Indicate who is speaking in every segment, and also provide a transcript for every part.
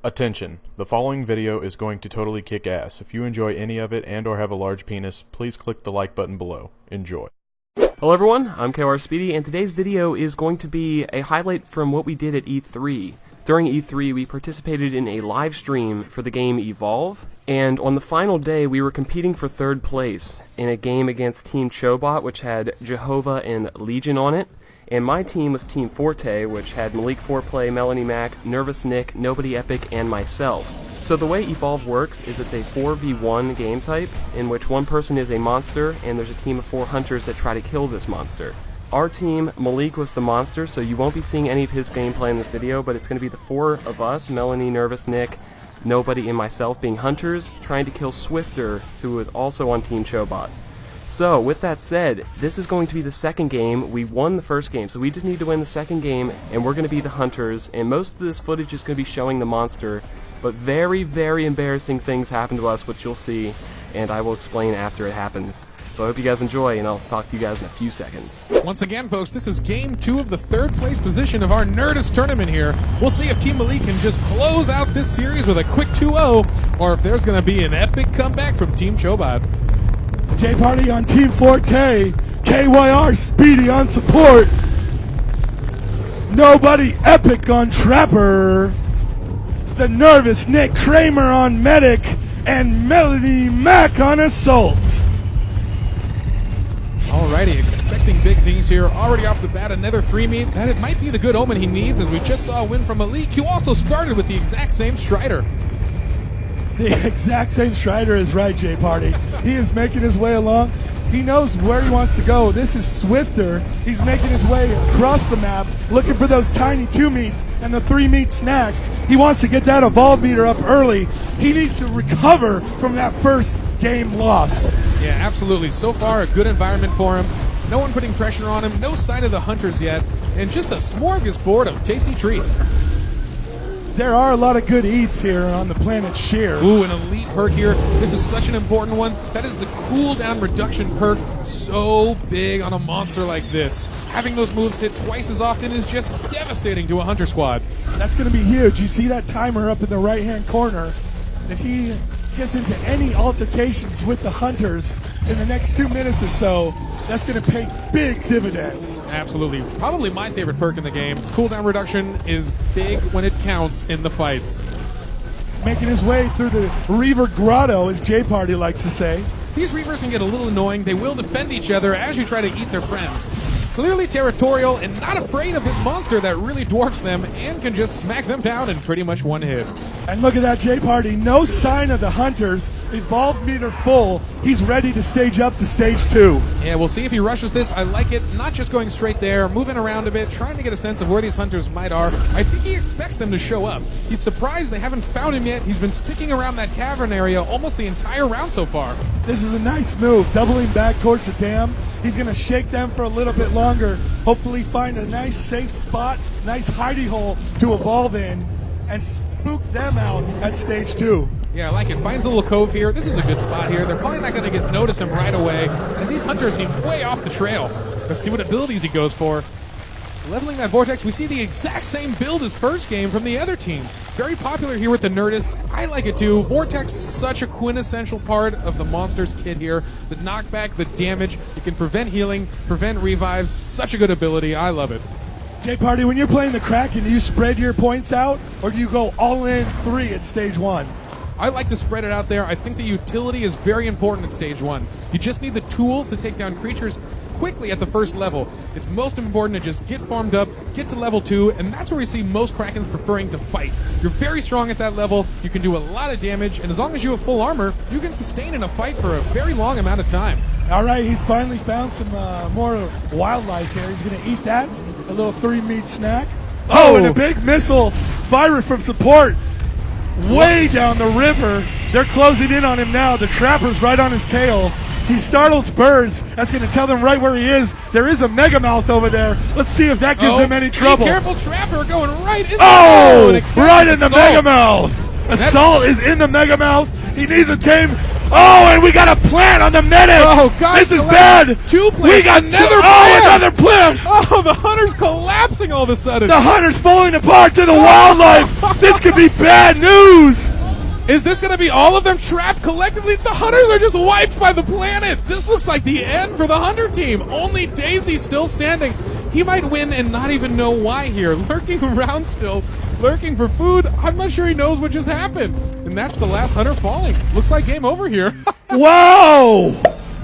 Speaker 1: Attention, the following video is going to totally kick ass. If you enjoy any of it and or have a large penis, please click the like button below. Enjoy.
Speaker 2: Hello everyone, I'm KR Speedy, and today's video is going to be a highlight from what we did at E3. During E3, we participated in a live stream for the game Evolve, and on the final day, we were competing for third place in a game against Team Chobot, which had Jehovah and Legion on it. And my team was Team Forte, which had Malik Foreplay, Melanie Mac, Nervous Nick, Nobody Epic, and myself. So the way Evolve works is it's a 4v1 game type, in which one person is a monster, and there's a team of 4 hunters that try to kill this monster. Our team, Malik was the monster, so you won't be seeing any of his gameplay in this video, but it's going to be the 4 of us, Melanie, Nervous Nick, Nobody, and myself being hunters, trying to kill Swifter, who is also on Team Chobot. So, with that said, this is going to be the second game. We won the first game, so we just need to win the second game, and we're going to be the hunters, and most of this footage is going to be showing the monster, but very, very embarrassing things happen to us, which you'll see, and I will explain after it happens. So I hope you guys enjoy, and I'll talk to you guys in a few seconds.
Speaker 3: Once again, folks, this is game 2 of the third place position of our Nerdist tournament here. We'll see if Team Malik can just close out this series with a quick 2-0, or if there's going to be an epic comeback from Team Chobot.
Speaker 4: J Party on Team Forte, KYR Speedy on support, Nobody Epic on Trapper, the Nervous Nick Kramer on Medic, and Melody Mac on Assault.
Speaker 3: Alrighty, expecting big things here. Already off the bat, another 3-meet. That it might be the good omen he needs, as we just saw a win from Malik, who also started with the exact same Strider.
Speaker 4: The exact same Strider is right, J Party. He is making his way along. He knows where he wants to go. This is Swifter. He's making his way across the map, looking for those tiny 2-meets and the 3-meet snacks. He wants to get that Evolve meter up early. He needs to recover from that first game loss.
Speaker 3: Yeah, absolutely. So far, a good environment for him. No one putting pressure on him. No sign of the hunters yet. And just a smorgasbord of tasty treats.
Speaker 4: There are a lot of good eats here on the planet Sheer.
Speaker 3: Ooh, an elite perk here. This is such an important one. That is the cooldown reduction perk. So big on a monster like this. Having those moves hit twice as often is just devastating to a hunter squad.
Speaker 4: That's going to be huge. You see that timer up in the right-hand corner. If he gets into any altercations with the hunters in the next 2 minutes or so, that's going to pay big dividends.
Speaker 3: Absolutely. Probably my favorite perk in the game. Cooldown reduction is big when it counts in the fights.
Speaker 4: Making his way through the Reaver Grotto, as J Party likes to say.
Speaker 3: These Reavers can get a little annoying. They will defend each other as you try to eat their friends. Clearly territorial and not afraid of this monster that really dwarfs them and can just smack them down in pretty much one hit.
Speaker 4: And look at that, J Party. No sign of the hunters. Evolve meter full. He's ready to stage up to stage 2.
Speaker 3: Yeah, we'll see if he rushes this. I like it. Not just going straight there, moving around a bit, trying to get a sense of where these hunters might are. I think he expects them to show up. He's surprised they haven't found him yet. He's been sticking around that cavern area almost the entire round so far.
Speaker 4: This is a nice move, doubling back towards the dam. He's going to shake them for a little bit longer, hopefully find a nice safe spot, nice hidey hole to evolve in, and spook them out at stage 2.
Speaker 3: Yeah, I like it. Finds a little cove here. This is a good spot here. They're probably not going to notice him right away, as these hunters seem way off the trail. Let's see what abilities he goes for. Leveling that Vortex, we see the exact same build as first game from the other team. Very popular here with the Nerdists. I like it too. Vortex, such a quintessential part of the monster's kit here. The knockback, the damage, it can prevent healing, prevent revives. Such a good ability. I love it.
Speaker 4: J Party, when you're playing the Kraken, do you spread your points out, or do you go all in 3 at stage 1?
Speaker 3: I like to spread it out there. I think the utility is very important at stage 1. You just need the tools to take down creatures quickly at the first level. It's most important to just get farmed up, get to level 2, and that's where we see most Krakens preferring to fight. You're very strong at that level, you can do a lot of damage, and as long as you have full armor, you can sustain in a fight for a very long amount of time.
Speaker 4: All right, he's finally found some more wildlife here. He's going to eat that, a little 3-meat snack. Oh, and a big missile firing from support way down the river. They're closing in on him now. The Trapper's right on his tail. He startles birds. That's going to tell them right where he is. There is a Megamouth over there. Let's see if that gives him any trouble.
Speaker 3: Be careful, Trapper going right in the
Speaker 4: right in the Megamouth. Assault is in the Megamouth. He needs a tame. Oh, and we got a plant on the medic.
Speaker 3: Oh, guys,
Speaker 4: this is bad.
Speaker 3: Two plants.
Speaker 4: We got
Speaker 3: another
Speaker 4: plant.
Speaker 3: plant.
Speaker 4: Another plant.
Speaker 3: Oh, the hunter's collapsing all of a sudden.
Speaker 4: The hunter's falling apart to the wildlife. This could be bad news.
Speaker 3: Is this going to be all of them trapped collectively? The hunters are just wiped by the planet. This looks like the end for the hunter team. Only Daisy still standing. He might win and not even know why here. Lurking around still, lurking for food. I'm not sure he knows what just happened. And that's the last hunter falling. Looks like game over here.
Speaker 4: Whoa!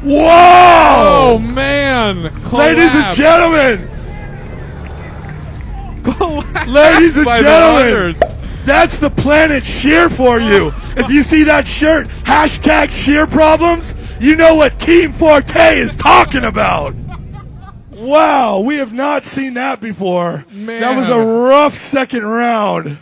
Speaker 4: Whoa!
Speaker 3: Oh, man.
Speaker 4: Ladies and gentlemen. Ladies and gentlemen. That's the Planet Shear for you. If you see that shirt, hashtag Shear Problems, you know what Team Forte is talking about. Wow, we have not seen that before.
Speaker 3: Man.
Speaker 4: That was a rough second round.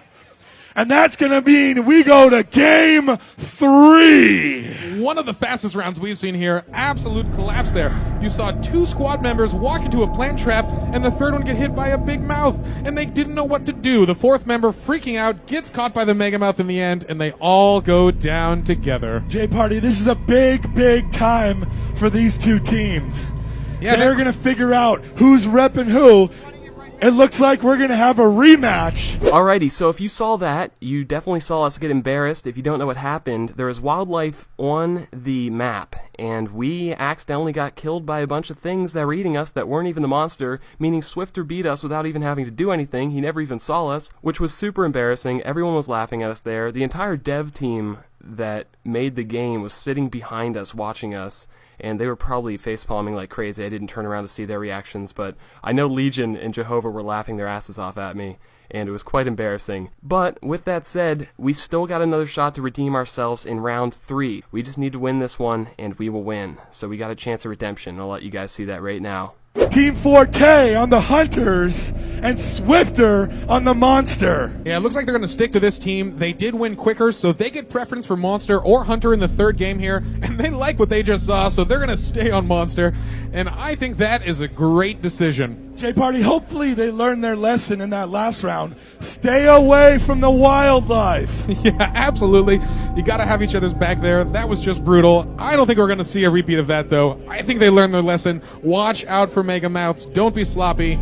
Speaker 4: And that's going to mean we go to game 3.
Speaker 3: One of the fastest rounds we've seen here. Absolute collapse there. You saw 2 squad members walk into a plant trap, and the third one get hit by a big mouth, and they didn't know what to do. The fourth member, freaking out, gets caught by the mega mouth in the end, and they all go down together.
Speaker 4: J-Party, this is a big, big time for these two teams.
Speaker 3: Yeah,
Speaker 4: they're going to figure out who's repping who. It looks like we're going to have a rematch.
Speaker 2: Alrighty, so if you saw that, you definitely saw us get embarrassed. If you don't know what happened, there is wildlife on the map, and we accidentally got killed by a bunch of things that were eating us that weren't even the monster, meaning Swifter beat us without even having to do anything. He never even saw us, which was super embarrassing. Everyone was laughing at us there. The entire dev team that made the game was sitting behind us watching us, and they were probably facepalming like crazy. I didn't turn around to see their reactions, but I know Legion and Jehovah were laughing their asses off at me, and it was quite embarrassing. But with that said, we still got another shot to redeem ourselves in round 3. We just need to win this one, and we will win. So we got a chance of redemption. I'll let you guys see that right now.
Speaker 4: Team Forte on the Hunters and Swifter on the Monster.
Speaker 3: Yeah, it looks like they're going to stick to this team. They did win quicker, so they get preference for Monster or Hunter in the third game here, and they like what they just saw, so they're going to stay on Monster, and I think that is a great decision.
Speaker 4: J-Party, hopefully they learned their lesson in that last round. Stay away from the wildlife.
Speaker 3: Yeah, absolutely. You got to have each other's back there. That was just brutal. I don't think we're going to see a repeat of that, though. I think they learned their lesson. Watch out for Mega Mouths. Don't be sloppy.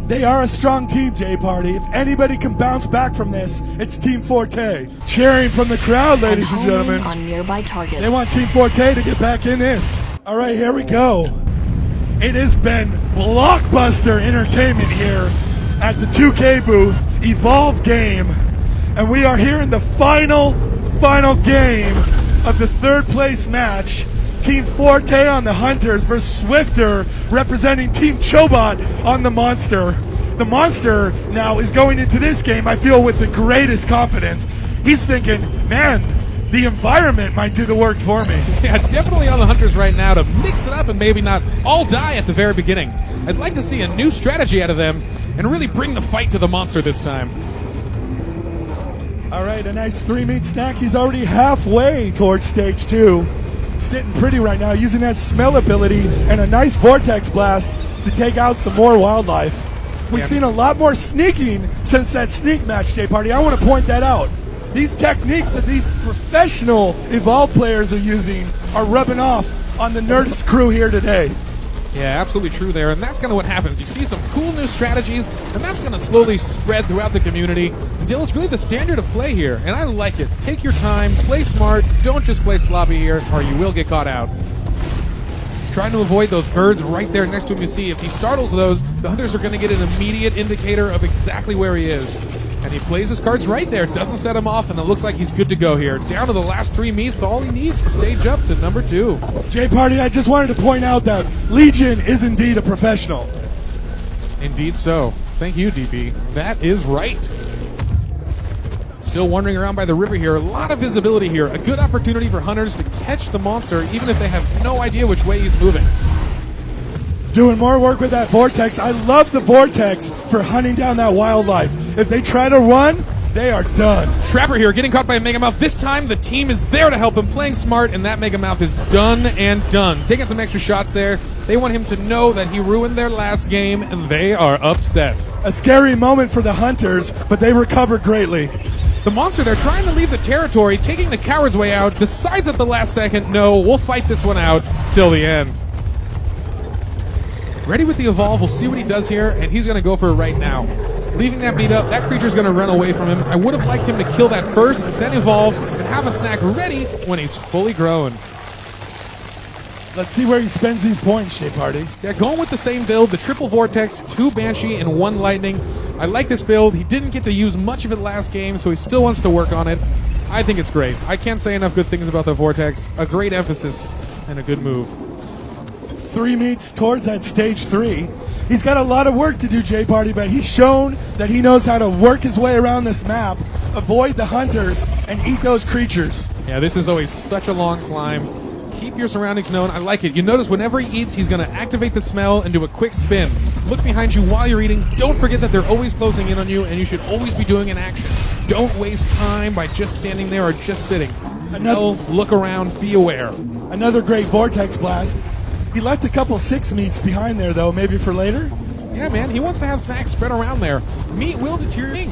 Speaker 4: They are a strong team, J-Party. If anybody can bounce back from this, it's Team Forte. Cheering from the crowd, ladies and gentlemen.
Speaker 5: On nearby targets.
Speaker 4: They want Team Forte to get back in this. All right, here we go. It has been blockbuster entertainment here at the 2K booth, Evolve game. And we are here in the final game of the third place match. Team Forte on the Hunters versus Swifter representing Team Chobot on the Monster. The Monster now is going into this game, I feel, with the greatest confidence. He's thinking, man, the environment might do the work for me.
Speaker 3: Yeah, definitely on the Hunters right now to mix it up and maybe not all die at the very beginning. I'd like to see a new strategy out of them and really bring the fight to the Monster this time.
Speaker 4: All right, a nice 3-meat snack. He's already halfway towards stage 2. Sitting pretty right now, using that smell ability and a nice vortex blast to take out some more wildlife. We've seen a lot more sneaking since that sneak match, J-Party. I want to point that out. These techniques that these professional Evolve players are using are rubbing off on the Nerdist crew here today.
Speaker 3: Yeah, absolutely true there, and that's kind of what happens. You see some cool new strategies, and that's going to slowly spread throughout the community until it's really the standard of play here, and I like it. Take your time, play smart, don't just play sloppy here, or you will get caught out. Trying to avoid those birds right there next to him. You see, if he startles those, the Hunters are going to get an immediate indicator of exactly where he is. And he plays his cards right there, doesn't set him off, and it looks like he's good to go here. Down to the last 3 meets, all he needs to stage up to number 2.
Speaker 4: J-Party, I just wanted to point out that Legion is indeed a professional.
Speaker 3: Indeed so. Thank you, DB. That is right. Still wandering around by the river here. A lot of visibility here. A good opportunity for Hunters to catch the Monster, even if they have no idea which way he's moving.
Speaker 4: Doing more work with that vortex. I love the vortex for hunting down that wildlife. If they try to run, they are done.
Speaker 3: Trapper here getting caught by a Mega Mouth. This time the team is there to help him, playing smart, and that Mega Mouth is done and done. Taking some extra shots there. They want him to know that he ruined their last game, and they are upset.
Speaker 4: A scary moment for the Hunters, but they recovered greatly.
Speaker 3: The monster, they're trying to leave the territory, taking the coward's way out, decides at the last second, no, we'll fight this one out till the end. Ready with the evolve, we'll see what he does here, and he's going to go for it right now. Leaving that beat up, that creature's going to run away from him. I would have liked him to kill that first, then evolve, and have a snack ready when he's fully grown.
Speaker 4: Let's see where he spends these points, Shea Party.
Speaker 3: Yeah, going with the same build, the triple vortex, 2 Banshee, and 1 lightning. I like this build. He didn't get to use much of it last game, so he still wants to work on it. I think it's great. I can't say enough good things about the vortex. A great emphasis and a good move.
Speaker 4: 3 meets towards that stage 3. He's got a lot of work to do, J Party, but he's shown that he knows how to work his way around this map, avoid the hunters, and eat those creatures.
Speaker 3: Yeah, this is always such a long climb. Keep your surroundings known. I like it. You notice whenever he eats, he's going to activate the smell and do a quick spin. Look behind you while you're eating. Don't forget that they're always closing in on you, and you should always be doing an action. Don't waste time by just standing there or just sitting. Smell, look around, be aware.
Speaker 4: Another great Vortex Blast. He left a couple 6 meats behind there, though, maybe for later?
Speaker 3: Yeah, man, he wants to have snacks spread around there. Meat will deteriorate.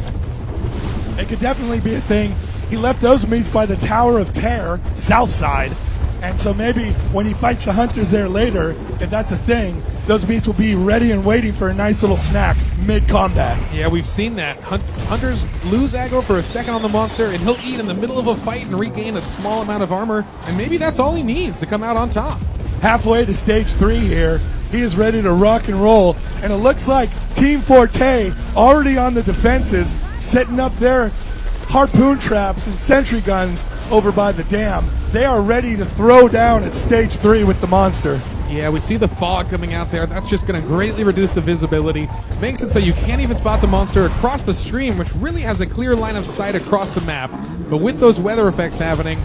Speaker 4: It could definitely be a thing. He left those meats by the Tower of Terror, south side. And so maybe when he fights the hunters there later, if that's a thing, those meats will be ready and waiting for a nice little snack mid-combat.
Speaker 3: Yeah, we've seen that. Hunters lose aggro for a second on the monster, and he'll eat in the middle of a fight and regain a small amount of armor. And maybe that's all he needs to come out on top.
Speaker 4: Halfway to stage 3 here, he is ready to rock and roll. And it looks like Team Forte already on the defenses, setting up their harpoon traps and sentry guns over by the dam. They are ready to throw down at stage 3 with the monster.
Speaker 3: Yeah, we see the fog coming out there. That's just going to greatly reduce the visibility. Makes it so you can't even spot the monster across the stream, which really has a clear line of sight across the map. But with those weather effects happening,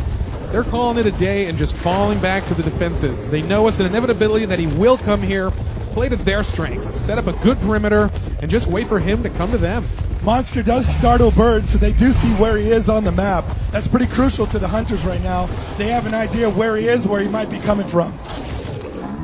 Speaker 3: they're calling it a day and just falling back to the defenses. They know it's an inevitability that he will come here, play to their strengths, set up a good perimeter, and just wait for him to come to them.
Speaker 4: Monster does startle birds, so they do see where he is on the map. That's pretty crucial to the hunters right now. They have an idea of where he is, where he might be coming from.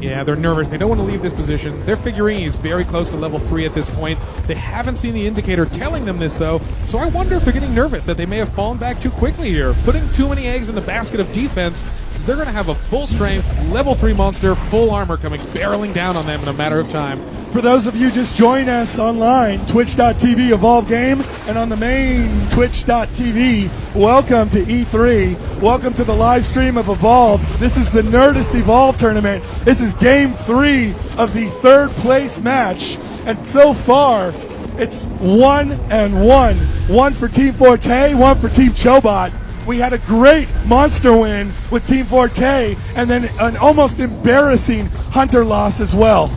Speaker 3: Yeah, they're nervous. They don't want to leave this position. They're figuring he's very close to level 3 at this point. They haven't seen the indicator telling them this, though, so I wonder if they're getting nervous that they may have fallen back too quickly here. Putting too many eggs in the basket of defense, because they're going to have a full strength, level 3 monster, full armor coming barreling down on them in a matter of time.
Speaker 4: For those of you just joining us online, twitch.tv Evolve Game, and on the main twitch.tv, welcome to E3. Welcome to the live stream of Evolve. This is the Nerdist Evolve tournament. This is game 3 of the 3rd place match. And so far, it's 1-1. 1 for Team Forte, 1 for Team Chobot. We had a great monster win with Team Forte, and then an almost embarrassing hunter loss as well.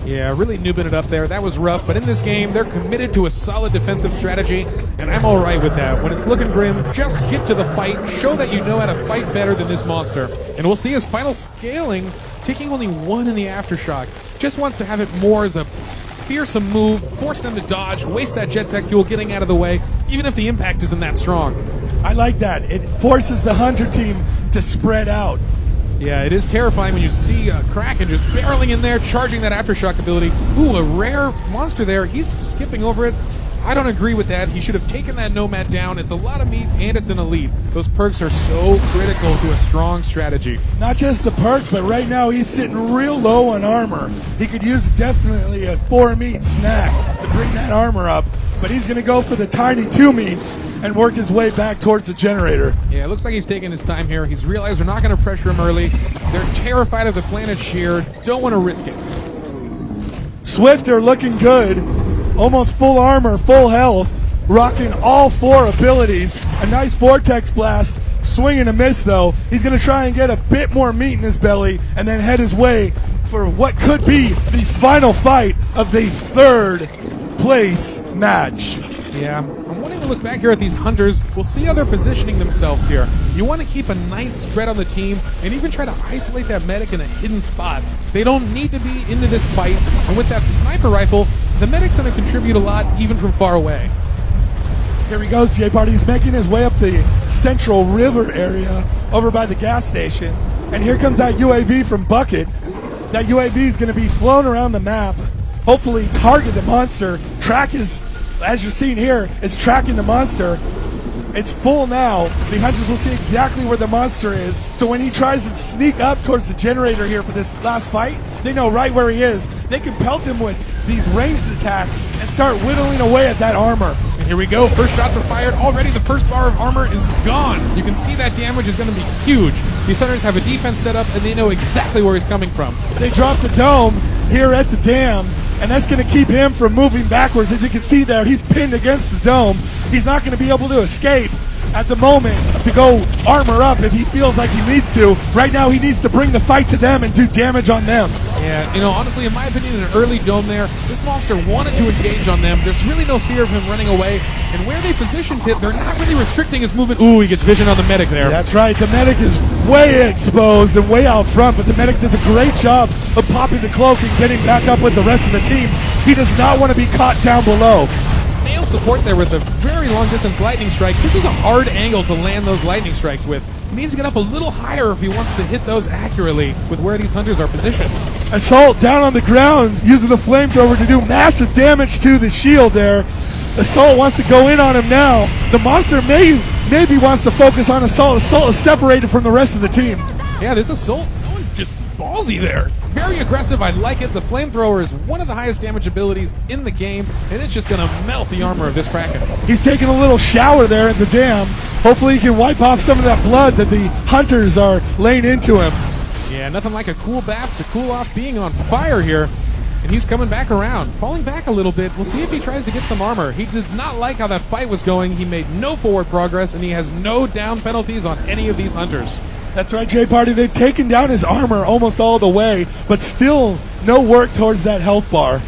Speaker 3: Yeah, really noobing it up there. That was rough, but in this game, they're committed to a solid defensive strategy, and I'm all right with that. When it's looking grim, just get to the fight. Show that you know how to fight better than this monster. And we'll see his final scaling, taking only 1 in the Aftershock. Just wants to have it more as a fearsome move, force them to dodge, waste that jetpack fuel getting out of the way, even if the impact isn't that strong.
Speaker 4: I like that. It forces the hunter team to spread out.
Speaker 3: Yeah, it is terrifying when you see Kraken just barreling in there, charging that Aftershock ability. Ooh, a rare monster there. He's skipping over it. I don't agree with that. He should have taken that Nomad down. It's a lot of meat, and it's an elite. Those perks are so critical to a strong strategy.
Speaker 4: Not just the perk, but right now he's sitting real low on armor. He could use definitely a 4 meat snack to bring that armor up, but he's going to go for the tiny 2 meats and work his way back towards the generator.
Speaker 3: Yeah, it looks like he's taking his time here. He's realized they're not going to pressure him early. They're terrified of the planet shear. Don't want to risk it.
Speaker 4: Swifter looking good. Almost full armor, full health. Rocking all 4 abilities. A nice Vortex Blast. Swing and a miss, though. He's going to try and get a bit more meat in his belly and then head his way for what could be the final fight of the 3rd place match.
Speaker 3: Yeah, I'm wanting to look back here at these hunters. We'll see how they're positioning themselves here. You want to keep a nice spread on the team and even try to isolate that medic in a hidden spot. They don't need to be into this fight, and with that sniper rifle, the medic's going to contribute a lot even from far away.
Speaker 4: Here he goes, J-Party. He's making his way up the Central River area over by the gas station. And here comes that UAV from Bucket. That UAV is going to be flown around the map, hopefully target the monster. Track is, as you're seeing here, it's tracking the monster. It's full now. The Hunters will see exactly where the monster is. So when he tries to sneak up towards the generator here for this last fight, they know right where he is. They can pelt him with these ranged attacks and start whittling away at that armor.
Speaker 3: And here we go. First shots are fired. Already the first bar of armor is gone. You can see that damage is going to be huge. These Hunters have a defense set up, and they know exactly where he's coming from.
Speaker 4: They drop the dome here at the dam, and that's going to keep him from moving backwards. As you can see there, he's pinned against the dome. He's not going to be able to escape at the moment to go armor up if he feels like he needs to. Right now, he needs to bring the fight to them and do damage on them.
Speaker 3: Yeah, honestly, in my opinion, in an early dome there, this monster wanted to engage on them. There's really no fear of him running away. And where they positioned him, they're not really restricting his movement. Ooh, he gets vision on the medic there.
Speaker 4: That's right. The medic is way exposed and way out front, but the medic does a great job of popping the cloak and getting back up with the rest of the team. He does not want to be caught down below.
Speaker 3: Nail support there with a very long distance lightning strike. This is a hard angle to land those lightning strikes with. He needs to get up a little higher if he wants to hit those accurately with where these Hunters are positioned.
Speaker 4: Assault down on the ground using the flamethrower to do massive damage to the shield there. Assault wants to go in on him now. The monster maybe wants to focus on Assault. Assault is separated from the rest of the team.
Speaker 3: Yeah, this Assault just ballsy there. Very aggressive. I like it. The flamethrower is one of the highest damage abilities in the game, and it's just going to melt the armor of this Kraken.
Speaker 4: He's taking a little shower there at the dam. Hopefully he can wipe off some of that blood that the Hunters are laying into him.
Speaker 3: Yeah, nothing like a cool bath to cool off being on fire here. And he's coming back around, falling back a little bit. We'll see if he tries to get some armor. He does not like how that fight was going. He made no forward progress, and he has no down penalties on any of these Hunters.
Speaker 4: That's right, Jay Party. They've taken down his armor almost all the way, but still no work towards that health bar.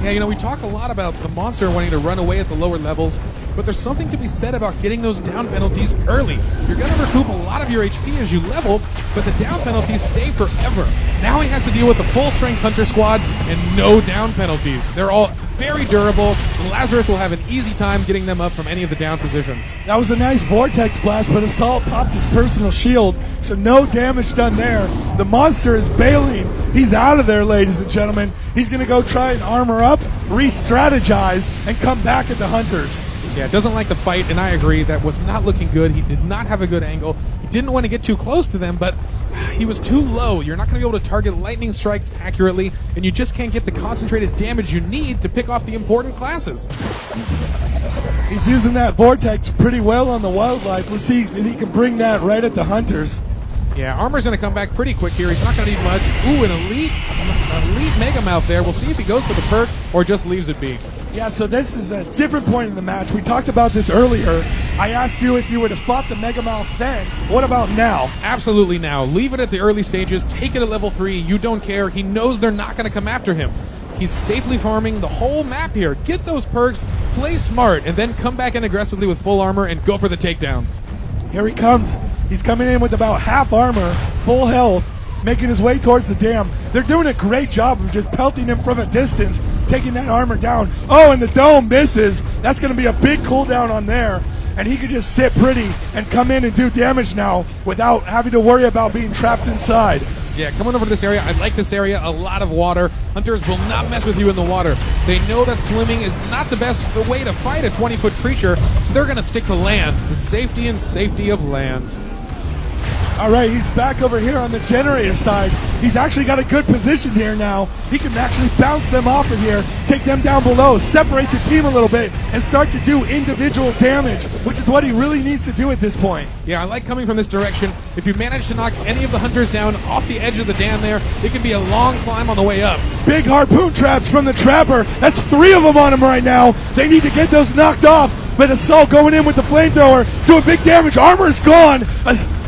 Speaker 3: Yeah, we talk a lot about the monster wanting to run away at the lower levels, but there's something to be said about getting those down penalties early. You're going to recoup a lot of your HP as you level, but the down penalties stay forever. Now he has to deal with a full-strength Hunter squad and no down penalties. They're all very durable. Lazarus will have an easy time getting them up from any of the down positions.
Speaker 4: That was a nice vortex blast, but Assault popped his personal shield, so no damage done there. The monster is bailing. He's out of there, ladies and gentlemen. He's going to go try and armor up, re-strategize, and come back at the Hunters.
Speaker 3: Yeah, doesn't like the fight, and I agree. That was not looking good. He did not have a good angle. He didn't want to get too close to them, but he was too low. You're not going to be able to target lightning strikes accurately, and you just can't get the concentrated damage you need to pick off the important classes.
Speaker 4: He's using that vortex pretty well on the wildlife. Let's see if he can bring that right at the Hunters.
Speaker 3: Yeah, armor's going to come back pretty quick here. He's not going to need much. Ooh, an elite Mega Mouth there. We'll see if he goes for the perk or just leaves it be.
Speaker 4: Yeah, so this is a different point in the match. We talked about this earlier. I asked you if you would have fought the Mega Mouth then. What about now?
Speaker 3: Absolutely now. Leave it at the early stages. Take it at level 3. You don't care. He knows they're not going to come after him. He's safely farming the whole map here. Get those perks, play smart, and then come back in aggressively with full armor and go for the takedowns.
Speaker 4: Here he comes. He's coming in with about half armor, full health, making his way towards the dam. They're doing a great job of just pelting him from a distance, taking that armor down. Oh, and the dome misses. That's going to be a big cooldown on there. And he could just sit pretty and come in and do damage now without having to worry about being trapped inside.
Speaker 3: Yeah, coming over to this area. I like this area. A lot of water. Hunters will not mess with you in the water. They know that swimming is not the best way to fight a 20-foot creature, so they're going to stick to land. The safety and safety of land.
Speaker 4: All right, he's back over here on the generator side. He's actually got a good position here now. He can actually bounce them off of here, take them down below, separate the team a little bit, and start to do individual damage, which is what he really needs to do at this point.
Speaker 3: Yeah, I like coming from this direction. If you manage to knock any of the Hunters down off the edge of the dam there, it can be a long climb on the way up.
Speaker 4: Big harpoon traps from the Trapper. That's 3 of them on him right now. They need to get those knocked off, but Assault going in with the flamethrower, doing big damage. Armor is gone.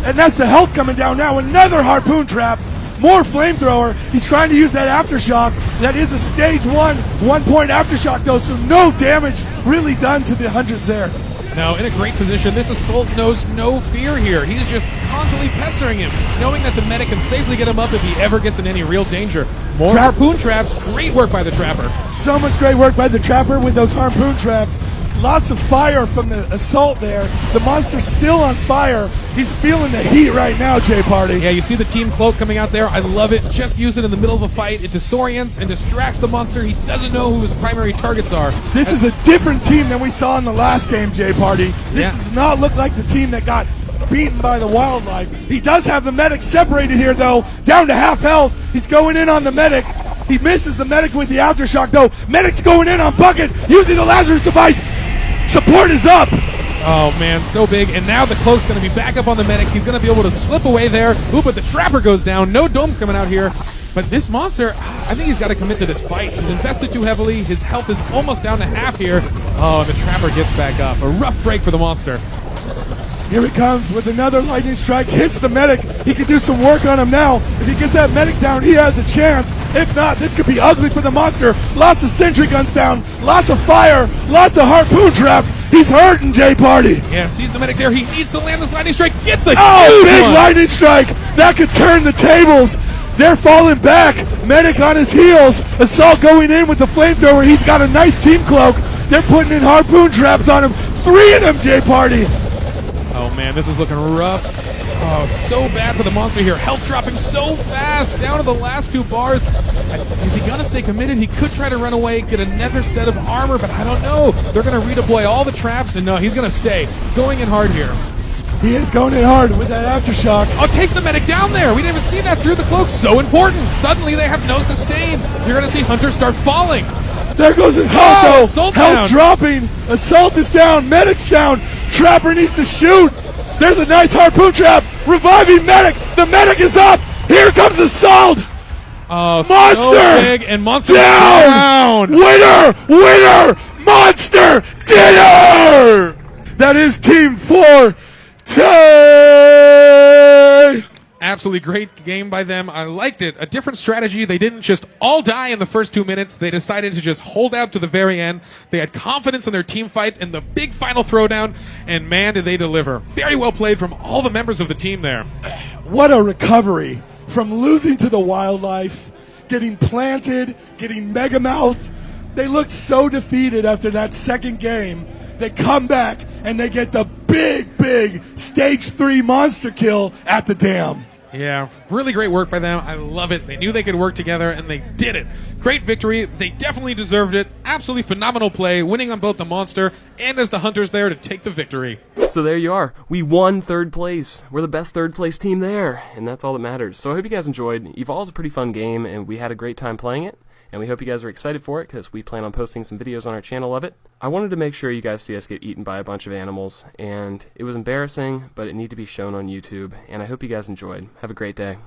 Speaker 4: And that's the health coming down now. Another harpoon trap. More flamethrower. He's trying to use that aftershock. That is a stage 1-point aftershock though, so no damage really done to the Hunters there.
Speaker 3: Now, in a great position, this Assault knows no fear here. He's just constantly pestering him, knowing that the medic can safely get him up if he ever gets in any real danger. More harpoon traps. Great work by the Trapper.
Speaker 4: So much great work by the Trapper with those harpoon traps. Lots of fire from the assault there. The monster's still on fire. He's feeling the heat right now, Jay Party.
Speaker 3: Yeah, you see the team cloak coming out there. I love it. Just use it in the middle of a fight. It disorients and distracts the monster. He doesn't know who his primary targets are.
Speaker 4: This is a different team than we saw in the last game, Jay Party. This does not look like the team that got beaten by the wildlife. He does have the medic separated here, though, down to half health. He's going in on the medic. He misses the medic with the aftershock, though. Medic's going in on Bucket, using the Lazarus device. Support is up.
Speaker 3: Oh, man, so big. And now the cloak's going to be back up on the medic. He's going to be able to slip away there. Ooh, but the Trapper goes down. No domes coming out here. But this monster, I think he's got to commit to this fight. He's invested too heavily. His health is almost down to half here. Oh, and the Trapper gets back up. A rough break for the monster.
Speaker 4: Here he comes with another lightning strike. Hits the medic. He can do some work on him now. If he gets that medic down, he has a chance. If not, this could be ugly for the monster. Lots of sentry guns down. Lots of fire. Lots of harpoon traps. He's hurting, Jay Party.
Speaker 3: Yeah, sees the medic there. He needs to land this lightning strike. Gets a
Speaker 4: huge big
Speaker 3: one.
Speaker 4: Lightning strike. That could turn the tables. They're falling back. Medic on his heels. Assault going in with the flamethrower. He's got a nice team cloak. They're putting in harpoon traps on him. 3 of them, Jay Party.
Speaker 3: Oh, man, this is looking rough. Oh, so bad for the monster here. Health dropping so fast, down to the last 2 bars. Is he going to stay committed? He could try to run away, get another set of armor, but I don't know. They're going to redeploy all the traps, and no, he's going to stay. Going in hard here.
Speaker 4: He is going in hard with that aftershock.
Speaker 3: Oh, takes the medic down there. We didn't even see that through the cloak. So important. Suddenly they have no sustain. You're going to see Hunter start falling.
Speaker 4: There goes his health, though.
Speaker 3: Assault
Speaker 4: Health
Speaker 3: down.
Speaker 4: dropping. Assault is down. Medic's down. Trapper needs to shoot. There's a nice harpoon trap. Reviving medic. The medic is up. Here comes Assault.
Speaker 3: Oh,
Speaker 4: Monster.
Speaker 3: So big, and Monster
Speaker 4: down. Winner. Winner. Monster dinner. That is Team 4.
Speaker 3: Absolutely great game by them. I liked it. A different strategy. They didn't just all die in the first 2 minutes. They decided to just hold out to the very end. They had confidence in their team fight in the big final throwdown, and man, did they deliver. Very well played from all the members of the team there.
Speaker 4: What a recovery from losing to the wildlife, getting planted, getting Mega Mouth. They looked so defeated after that second game. They come back and they get the big stage 3 monster kill at the dam.
Speaker 3: Yeah, really great work by them. I love it. They knew they could work together, and they did it. Great victory. They definitely deserved it. Absolutely phenomenal play, winning on both the monster and as the Hunters there to take the victory.
Speaker 2: So there you are. We won 3rd place. We're the best 3rd place team there, and that's all that matters. So I hope you guys enjoyed. Evolve's a pretty fun game, and we had a great time playing it. And we hope you guys are excited for it, because we plan on posting some videos on our channel of it. I wanted to make sure you guys see us get eaten by a bunch of animals, and it was embarrassing, but it needed to be shown on YouTube, and I hope you guys enjoyed. Have a great day.